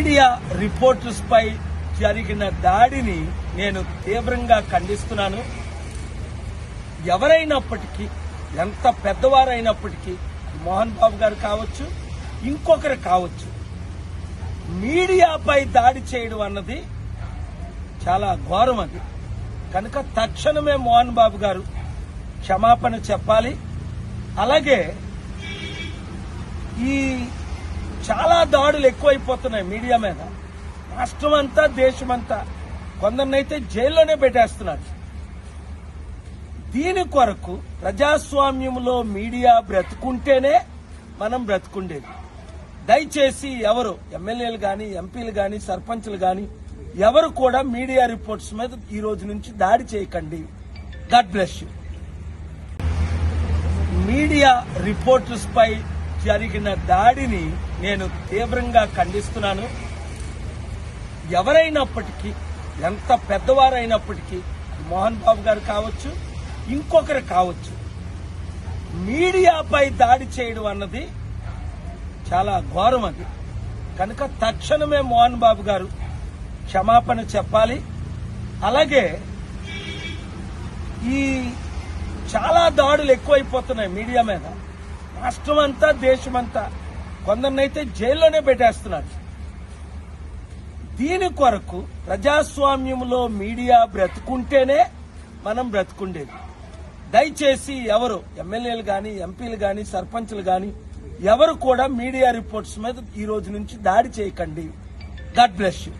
Media reporters పై జరిగిన దాడిని నేను తీవ్రంగా ఖండిస్తున్నాను. ఎవరైనప్పటికీ, ఎంత పెద్దవారైనప్పటికీ, మోహన్ బాబు గారు కావచ్చు, ఇంకొకరు కావచ్చు, మీడియాపై దాడి చేయడం అన్నది చాలా ఘోరం. అది కనుక తక్షణమే మోహన్ బాబు గారు క్షమాపణ చెప్పాలి. అలాగే ఈ చాలా దాడులు ఎక్కువైపోతున్నాయి మీడియా మీద. రాష్ట్రం అంతా, దేశమంతా కొందరినైతే జైల్లోనే పెట్టేస్తున్నారు. దీని కొరకు ప్రజాస్వామ్యంలో మీడియా బ్రతుకుంటేనే మనం బ్రతుకుండేది. దయచేసి ఎవరు ఎమ్మెల్యేలు గాని, ఎంపీలు గాని, సర్పంచ్లు గాని ఎవరు కూడా మీడియా రిపోర్ట్స్ మీద ఈ రోజు నుంచి దాడి చేయకండి. God bless you. Media reporters పై జరిగిన దాడిని నేను తీవ్రంగా ఖండిస్తున్నాను. ఎవరైనప్పటికీ, ఎంత పెద్దవారైనప్పటికీ, మోహన్ బాబు గారు కావచ్చు, ఇంకొకరు కావచ్చు, మీడియాపై దాడి చేయడం అన్నది చాలా ఘోరం. అది కనుక తక్షణమే మోహన్ బాబు గారు క్షమాపణ చెప్పాలి. అలాగే ఈ చాలా దాడులు ఎక్కువైపోతున్నాయి మీడియా మీద. రాష్ట్రం అంతా, దేశమంతా కొందరినైతే జైల్లోనే పెట్టేస్తున్నారు. దీని కొరకు ప్రజాస్వామ్యంలో మీడియా బ్రతుకుంటేనే మనం బ్రతుకుండేది. దయచేసి ఎవరు ఎమ్మెల్యేలు గాని, ఎంపీలు గాని, సర్పంచ్లు గాని ఎవరు కూడా మీడియా రిపోర్ట్స్ మీద ఈ రోజు నుంచి దాడి చేయకండి. God bless you.